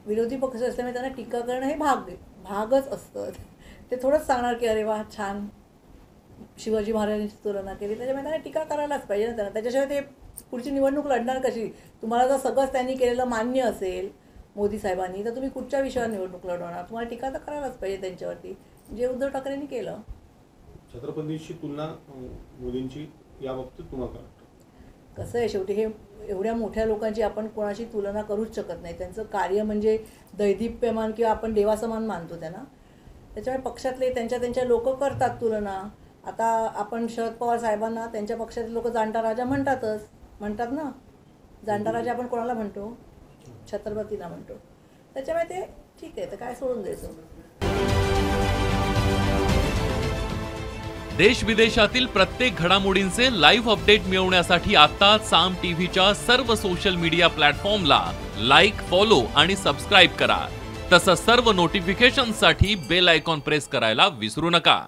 विरोधी पक्ष असल्यामुळे त्यांना टीका करणं हे भागच असतं. ते थोडंच सांगणार की अरे वा छान शिवाजी महाराजांची तुलना केली, त्याच्यामुळे त्यांना टीका करायलाच पाहिजे ना त्यांना. त्याच्याशिवाय ते पुढची निवडणूक लढणार कशी? तुम्हाला जर सगळंच त्यांनी केलेलं मान्य असेल मोदी साहेबांनी, तर तुम्ही कुठच्या विषयावर निवडणूक लढवणार? तुम्हाला टीका तर करायलाच पाहिजे त्यांच्यावरती, जे उद्धव ठाकरेंनी केलं. छत्रपतींची तुलना मोदींची या बाबतीत तुम्हाला काय वाटतं? कसं आहे, शेवटी हे एवढ्या मोठ्या लोकांची आपण कोणाशी तुलना करूच शकत नाही. त्यांचं कार्य म्हणजे दैदिप्यमान किंवा आपण देवासमान मानतो त्यांना. त्याच्यामुळे पक्षातले त्यांच्या लोक करतात तुलना. आता आपण शरद पवार साहेबांना त्यांच्या पक्षातले लोक जाणता राजा म्हणतात ना. जाणता राजा आपण कोणाला म्हणतो? छत्रपतीला म्हणतो. त्याच्यामुळे ते ठीक आहे, तर काय सोडून द्यायचं. देश विदेशातील प्रत्येक घडामोडींचे लाईव्ह अपडेट मिळवण्यासाठी आता साम टीव्हीच्या सर्व सोशल मीडिया प्लॅटफॉर्मला लाईक, फॉलो आणि सबस्क्राईब करा. तसंच सर्व नोटिफिकेशनसाठी बेल आयकॉन प्रेस करायला विसरू नका.